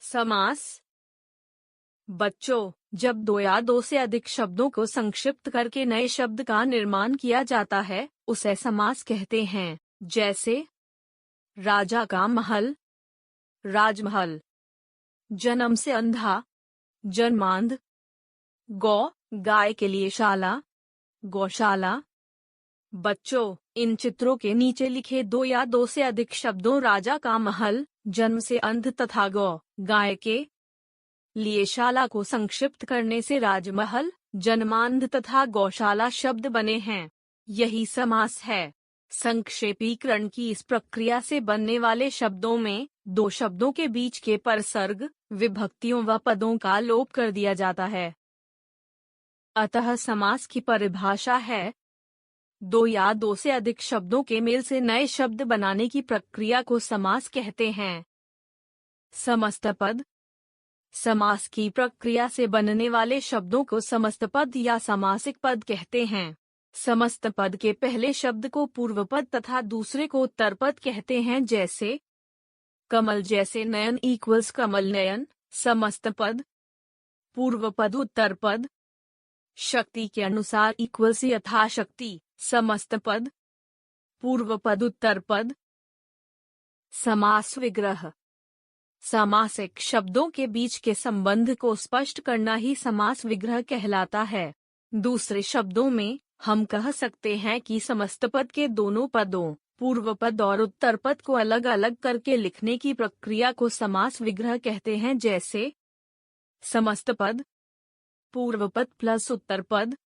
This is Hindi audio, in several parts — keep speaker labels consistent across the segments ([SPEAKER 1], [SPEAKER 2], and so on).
[SPEAKER 1] समास। बच्चों, जब दो या दो से अधिक शब्दों को संक्षिप्त करके नए शब्द का निर्माण किया जाता है, उसे समास कहते हैं। जैसे राजा का महल, राजमहल। जन्म से अंधा, जन्मांध। गौ, गाय के लिए शाला, गौशाला। बच्चों, इन चित्रों के नीचे लिखे दो या दो से अधिक शब्दों राजा का महल, जन्म से अंध तथा गौ, गाय के लिए शाला को संक्षिप्त करने से राजमहल, जन्मांध तथा गौशाला शब्द बने हैं। यही समास है। संक्षेपीकरण की इस प्रक्रिया से बनने वाले शब्दों में दो शब्दों के बीच के परसर्ग, विभक्तियों व पदों का लोप कर दिया जाता है। अतः समास की परिभाषा है, दो या दो से अधिक शब्दों के मेल से नए शब्द बनाने की प्रक्रिया को समास कहते हैं। समस्त पद। समास की प्रक्रिया से बनने वाले शब्दों को समस्त पद या समासिक पद कहते हैं। समस्त पद के पहले शब्द को पूर्व पद तथा दूसरे को उत्तर पद कहते हैं। जैसे कमल जैसे नयन इक्वल्स कमल नयन, समस्त पद। पूर्व पद उत्तर पद। शक्ति के अनुसार इक्वल्स यथाशक्ति, समस्त पद। पूर्व पद उत्तर पद। समास विग्रह। समासिक शब्दों के बीच के संबंध को स्पष्ट करना ही समास विग्रह कहलाता है। दूसरे शब्दों में हम कह सकते हैं कि समस्त पद के दोनों पदों, पूर्व पद और उत्तर पद को अलग अलग करके लिखने की प्रक्रिया को समास विग्रह कहते हैं। जैसे समस्त पद, पूर्व पद प्लस उत्तर पद।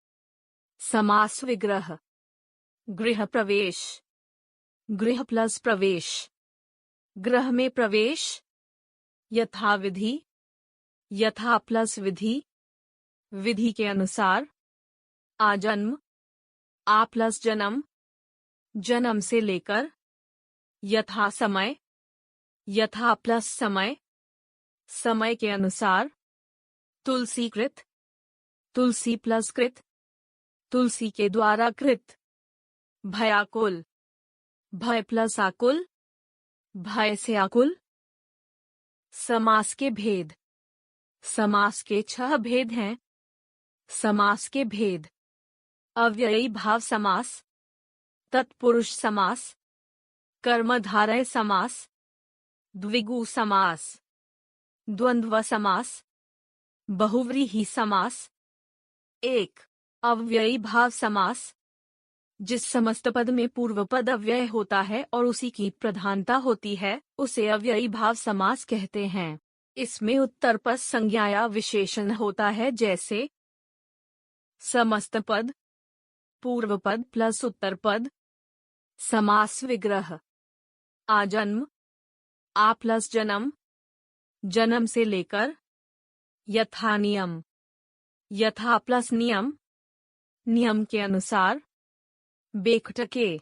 [SPEAKER 1] समास विग्रह। गृह प्रवेश, गृह प्लस प्रवेश। गृह में प्रवेश। यथाविधि, यथा प्लस विधि। विधि के अनुसार। आजन्म, आ प्लस जन्म। जन्म से लेकर। यथा समय, यथा प्लस समय। समय के अनुसार। तुलसी कृत, तुलसी प्लस कृत। तुलसी के द्वारा कृत। भयाकुल, भय प्लस आकुल। भय से आकुल। समास के भेद। समास के 6 भेद हैं। समास के भेद: अव्ययी भाव समास, तत्पुरुष समास, कर्मधारय समास, द्विगु समास, द्वंद्व समास, बहुव्रीहि समास। 1. अव्ययी भाव समास। जिस समस्त पद में पूर्व पद अव्यय होता है और उसी की प्रधानता होती है, उसे अव्ययी भाव समास कहते हैं। इसमें उत्तर पद संज्ञा या विशेषण होता है। जैसे समस्त पद, पूर्व पद प्लस उत्तर पद। समास विग्रह: आजन्म, आ प्लस जन्म। जन्म से लेकर। यथा नियम, यथा प्लस नियम। नियम के अनुसार। बेखटके,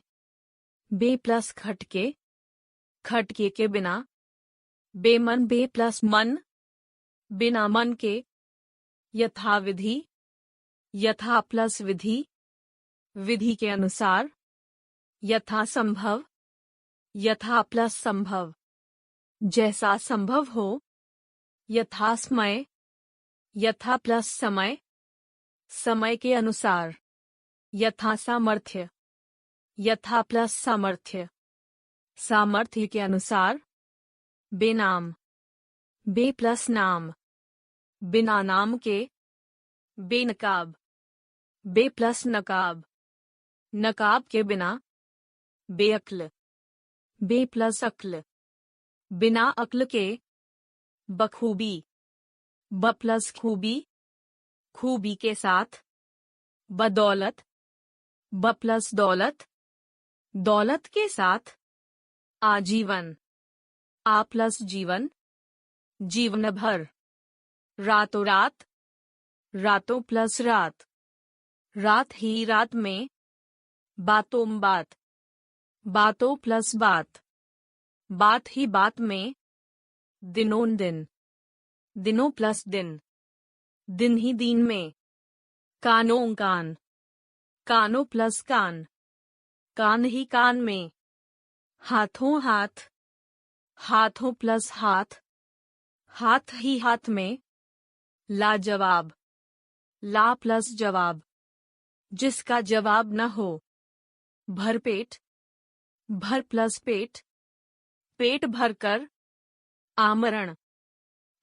[SPEAKER 1] बे प्लस खटके। खटके के बिना। बेमन, बे प्लस मन। बिना मन के। यथाविधि, यथा प्लस विधि। विधि के अनुसार। यथा संभव, यथा प्लस संभव। जैसा संभव हो। यथा समय, यथा प्लस समय। समय के अनुसार। यथा सामर्थ्य, यथा प्लस सामर्थ्य। सामर्थ्य के अनुसार। बेनाम, बे प्लस नाम। बिना नाम के। बेनकाब, बे प्लस नकाब। नकाब के बिना। बेअक्ल, बे प्लस अक्ल। बिना अक्ल के। बखूबी, ब प्लस खूबी। खूबी के साथ। बदौलत, ब प्लस दौलत। दौलत के साथ। आजीवन, आ प्लस जीवन। जीवन भर। रातों रात, रातों प्लस रात। रात ही रात में। बातों बात, बातों प्लस बात। बात ही बात में। दिनों दिन, दिनों प्लस दिन। दिन ही दिन में। कानों कान, कानों प्लस कान। कान ही कान में। हाथों हाथ, हाथों प्लस हाथ। हाथ ही हाथ में, लाजवाब, ला प्लस जवाब, जिसका जवाब न हो। भरपेट, भर प्लस पेट, पेट भरकर। आमरण,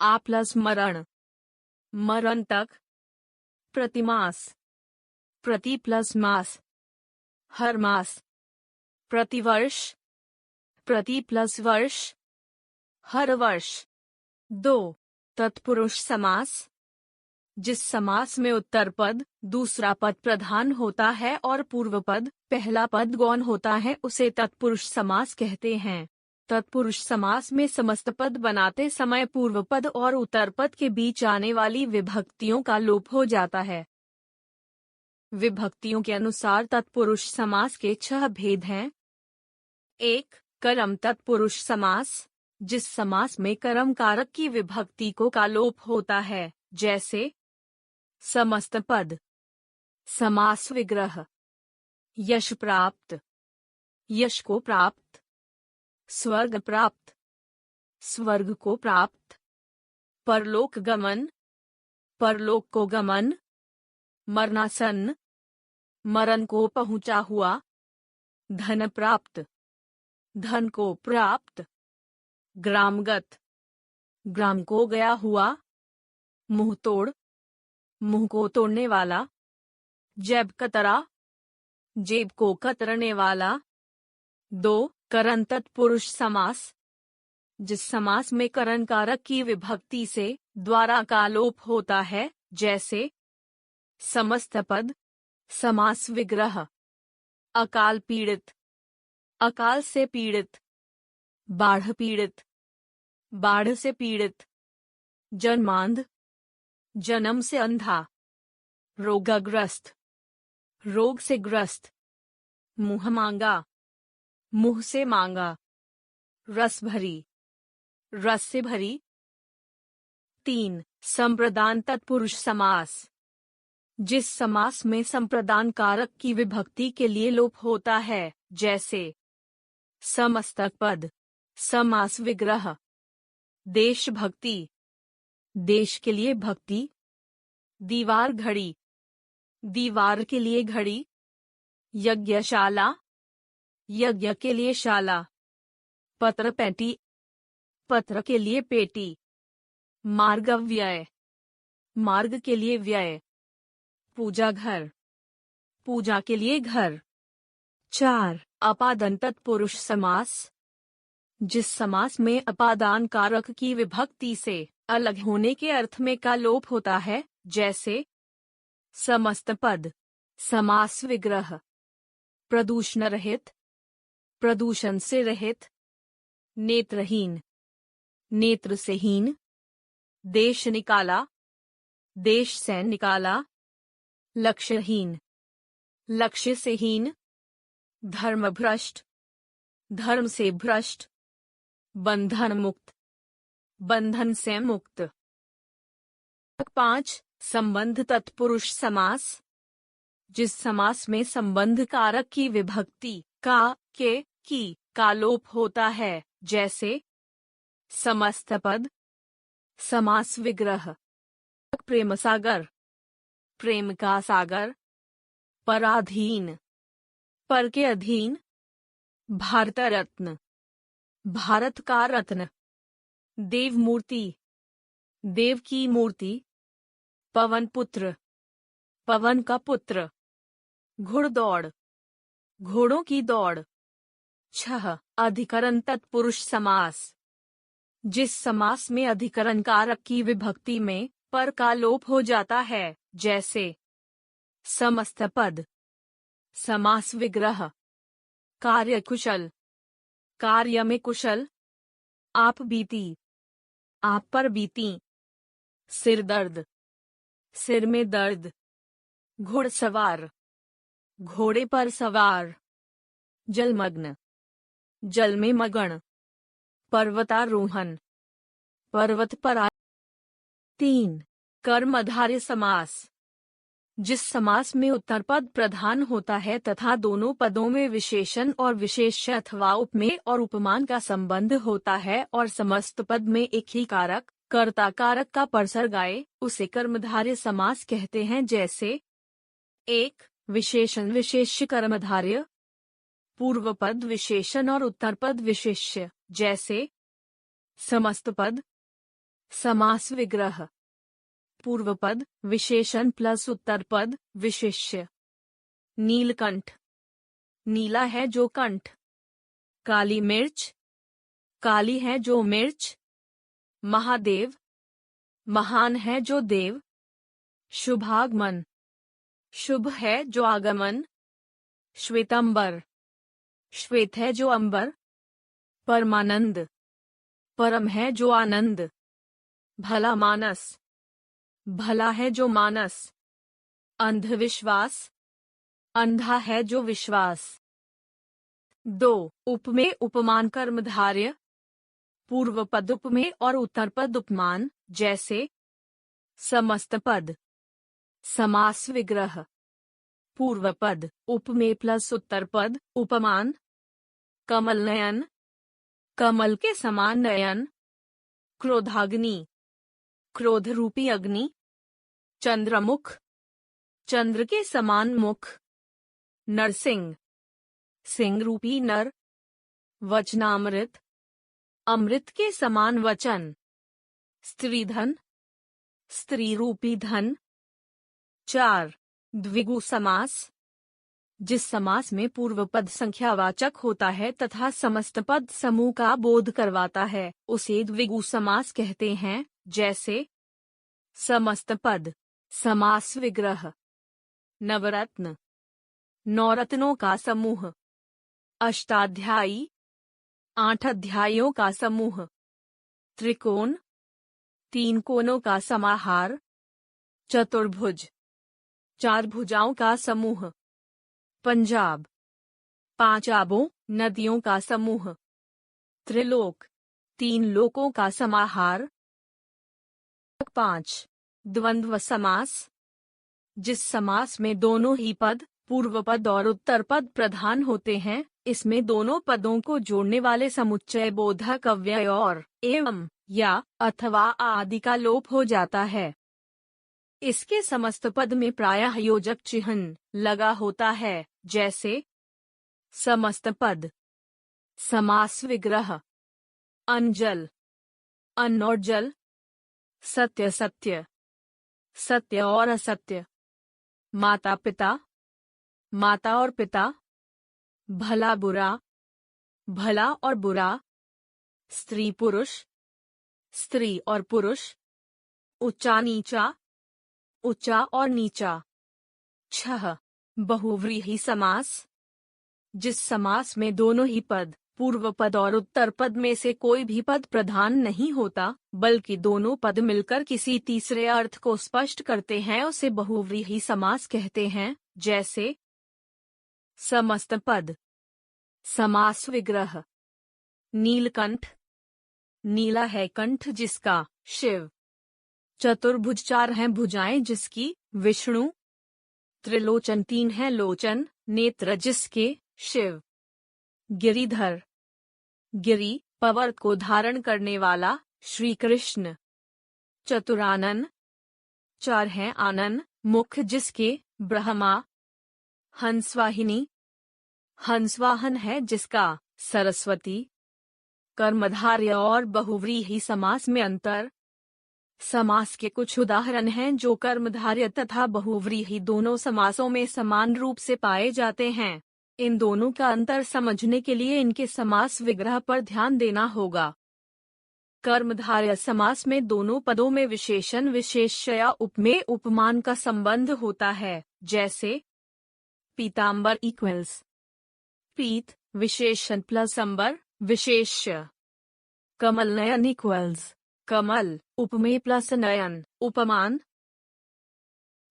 [SPEAKER 1] आ प्लस मरण, मरण तक। प्रतिमास, प्रति प्लस मास, हर मास। प्रतिवर्ष, प्रति प्लस वर्ष, हर वर्ष। 2. तत्पुरुष समास, जिस समास में उत्तर पद, दूसरा पद प्रधान होता है और पूर्व पद, पहला पद गौण होता है, उसे तत्पुरुष समास कहते हैं। तत्पुरुष समास में समस्त पद बनाते समय पूर्व पद और उत्तर पद के बीच आने वाली विभक्तियों का लोप हो जाता है। विभक्तियों के अनुसार तत्पुरुष समास के 6 भेद हैं। 1. कर्म तत्पुरुष समास, जिस समास में कर्म कारक की विभक्ति को का लोप होता है, जैसे समस्त पद। समास विग्रह, यश प्राप्त, यश को प्राप्त। स्वर्ग प्राप्त, स्वर्ग को प्राप्त। परलोक गमन, परलोक को गमन। मरणासन, मरण को पहुंचा हुआ। धन प्राप्त, धन को प्राप्त। ग्रामगत, ग्राम को गया हुआ। मुंह तोड़, मुंह को तोड़ने वाला। जेब कतरा, जेब को कतरने वाला। 2. करण तत्पुरुष समास, जिस समास में करण कारक की विभक्ति से द्वारा का लोप होता है, जैसे समस्त पद। समास विग्रह, अकाल पीड़ित, अकाल से पीड़ित। बाढ़ पीड़ित, बाढ़ से पीड़ित। जन्मांध, जन्म से अंधा। रोगाग्रस्त, रोग से ग्रस्त। मुंह मांगा, मुंह से मांगा। रस भरी, रस से भरी। 3. संप्रदान तत्पुरुष समास, जिस समास में संप्रदान कारक की विभक्ति के लिए लोप होता है, जैसे समस्तक पद। समास विग्रह, देशभक्ति, देश के लिए भक्ति। दीवार घड़ी, दीवार के लिए घड़ी। यज्ञशाला, यज्ञ के लिए शाला। पत्र पेटी, पत्र के लिए पेटी। मार्ग व्यय, मार्ग के लिए व्यय। पूजा घर, पूजा के लिए घर। 4. अपादान तत्पुरुष समास, जिस समास में अपादान कारक की विभक्ति से अलग होने के अर्थ में का लोप होता है, जैसे समस्त पद। समास विग्रह, प्रदूषण रहित, प्रदूषण से रहित। नेत्रहीन, नेत्र से हीन। देश निकाला, देश से निकाला। लक्ष्यहीन, लक्ष्य से हीन। धर्मभ्रष्ट, धर्म से भ्रष्ट। बंधन मुक्त, बंधन से मुक्त। 5. संबंध तत्पुरुष समास, जिस समास में संबंध कारक की विभक्ति का, के, की का लोप होता है, जैसे समस्त पद। समास विग्रह, प्रेम सागर, प्रेम का सागर। पराधीन, पर के अधीन। भारत रत्न, भारत का रत्न। देव मूर्ति, देव की मूर्ति। पवन पुत्र, पवन का पुत्र। घुड़दौड़, घोड़ों की दौड़। 6. अधिकरण तत्पुरुष समास, जिस समास में अधिकरण कारक की विभक्ति में पर का लोप हो जाता है, जैसे समस्त पद। समास विग्रह, कार्य कुशल, कार्य में कुशल। आप बीती, आप पर बीती। सिर दर्द, सिर में दर्द। घुड़सवार, घोड़े पर सवार। जलमग्न, जल में मगन। पर्वतारोहण, पर्वत पर। 3. कर्मधारय समास, जिस समास में उत्तर पद प्रधान होता है तथा दोनों पदों में विशेषण और विशेष्य अथवा उपमेय और उपमान का संबंध होता है और समस्त पद में एक ही कारक कर्ता कारक का परसर्ग आए उसे कर्मधारय समास कहते हैं। जैसे 1. विशेषण विशेष्य कर्मधारय, पूर्व पद विशेषण और उत्तर पद विशेष्य। जैसे समस्त पद, समास विग्रह, पूर्व पद विशेषण प्लस उत्तर पद विशेष्य। नीलकंठ, नीला है जो कंठ। काली मिर्च, काली है जो मिर्च। महादेव, महान है जो देव। शुभागमन, शुभ है जो आगमन। श्वेतांबर, श्वेत है जो अंबर। परमानंद, परम है जो आनंद। भला मानस, भला है जो मानस। अंधविश्वास, अंधा है जो विश्वास। 2. उपमेय उपमान कर्मधारय, पूर्व पद उपमेय और उत्तर पद उपमान। जैसे समस्त पद, समास विग्रह, पूर्व पद उपमेय प्लस उत्तर पद उपमान। कमल नयन, कमल के समान नयन। क्रोधाग्नि, क्रोध रूपी अग्नि। चंद्रमुख, चंद्र के समान मुख। नरसिंह, सिंह रूपी नर। वचनामृत, अमृत के समान वचन। स्त्रीधन, स्त्री रूपी धन। 4. द्विगु समास, जिस समास में पूर्व पद संख्यावाचक होता है तथा समस्त पद समूह का बोध करवाता है उसे द्विगु समास कहते हैं। जैसे समस्त पद, समास विग्रह। नवरत्न, नौरत्नों का समूह। अष्टाध्यायी, 8 अध्यायों का समूह। त्रिकोण, 3 कोनों का समाहार। चतुर्भुज, 4 भुजाओं का समूह। पंजाब, 5 आबों नदियों का समूह। त्रिलोक, 3 लोकों का समाहार। 5. द्वंद्व समास, जिस समास में दोनों ही पद, पूर्व पद और उत्तर पद प्रधान होते हैं, इसमें दोनों पदों को जोड़ने वाले समुच्चय बोधक अव्यय और एवं या अथवा आदि का लोप हो जाता है। इसके समस्त पद में प्रायः योजक चिह्न लगा होता है। जैसे समस्त पद, समास विग्रह। अंजल, अन्न और जल। सत्य सत्य, सत्य और असत्य। माता पिता, माता और पिता। भला बुरा, भला और बुरा। स्त्री पुरुष, स्त्री और पुरुष। ऊंचा नीचा, ऊंचा और नीचा। 6. बहुव्रीहि समास, जिस समास में दोनों ही पद, पूर्व पद और उत्तर पद में से कोई भी पद प्रधान नहीं होता बल्कि दोनों पद मिलकर किसी तीसरे अर्थ को स्पष्ट करते हैं उसे बहुव्रीहि समास कहते हैं। जैसे समस्त पद, समास विग्रह। नीलकंठ, नीला है कंठ जिसका, शिव। चतुर्भुज, 4 हैं भुजाएं जिसकी, विष्णु। त्रिलोचन, 3 हैं लोचन, नेत्र जिसके, शिव। गिरिधर, गिरि पर्वत को धारण करने वाला, श्री कृष्ण। चतुरानन, 4 हैं आनन, मुख जिसके, ब्रह्मा। हंसवाहिनी, हंसवाहन है जिसका, सरस्वती। कर्मधारय और बहुव्रीहि समास में अंतर। समास के कुछ उदाहरण हैं जो कर्मधारय तथा बहुव्रीहि दोनों समासों में समान रूप से पाए जाते हैं। इन दोनों का अंतर समझने के लिए इनके समास विग्रह पर ध्यान देना होगा। कर्मधारय समास में दोनों पदों में विशेषण विशेष्य या उपमेय उपमान का संबंध होता है। जैसे पीतांबर इक्वल्स पीत विशेषण प्लस अंबर विशेष्य। कमल नयन इक्वल्स कमल उपमेय प्लस नयन उपमान।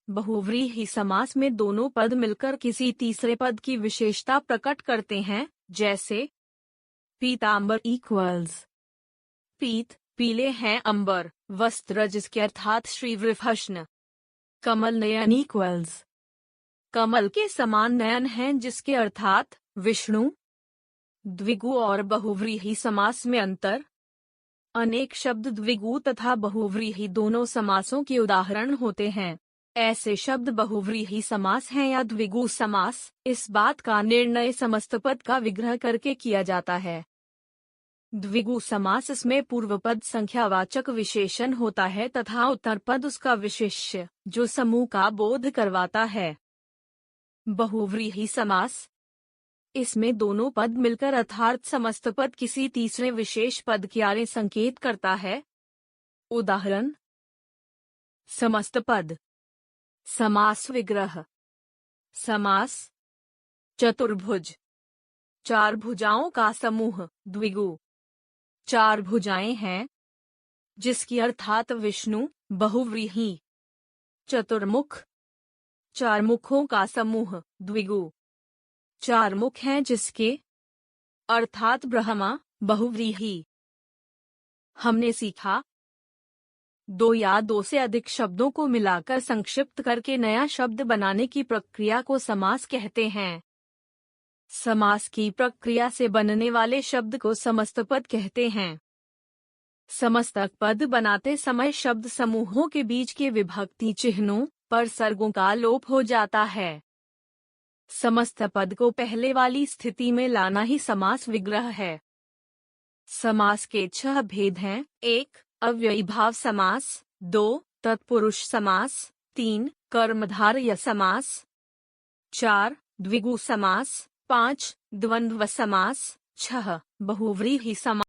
[SPEAKER 1] बहुव्रीहि समास में दोनों पद मिलकर किसी तीसरे पद की विशेषता प्रकट करते हैं। जैसे पीतांबर इक्वल्स पीत पीले हैं अंबर वस्त्र जिसके अर्थात श्री वृषण। कमल नयन इक्वल्स कमल के समान नयन हैं जिसके अर्थात विष्णु। द्विगु और बहुव्रीहि समास में अंतर। अनेक शब्द द्विगु तथा बहुव्रीहि दोनों समासों के उदाहरण होते हैं। ऐसे शब्द बहुव्रीहि समास हैं या द्विगु समास, इस बात का निर्णय समस्त पद का विग्रह करके किया जाता है। द्विगु समास में पूर्व पद संख्यावाचक विशेषण होता है तथा उत्तर पद उसका विशेष्य, जो समूह का बोध करवाता है। बहुव्रीहि समास, इसमें दोनों पद मिलकर अर्थात समस्त पद किसी तीसरे विशेष पद के आगे संकेत करता है। उदाहरण: समस्त पद, समास विग्रह, समास, चतुर्भुज, चार भुजाओं का समूह, द्विगु, चार भुजाएं हैं, जिसकी अर्थात विष्णु, बहुव्रीहि, चतुर्मुख, चार मुखों का समूह, द्विगु, चार मुख हैं जिसके, अर्थात ब्रह्मा, बहुव्रीहि। हमने सीखा, दो या दो से अधिक शब्दों को मिलाकर संक्षिप्त करके नया शब्द बनाने की प्रक्रिया को समास कहते हैं। समास की प्रक्रिया से बनने वाले शब्द को समस्त पद कहते हैं। समस्तक पद बनाते समय शब्द समूहों के बीच के विभक्ति चिन्हों पर सर्गों का लोप हो जाता है। समस्त पद को पहले वाली स्थिति में लाना ही समास विग्रह है। समास के 6 भेद हैं: 1. अव्ययीभाव समास, 2. तत्पुरुष समास, 3. कर्मधारय समास, 4. द्विगु समास, 5. द्वंद्व समास, 6. बहुव्रीहि समास।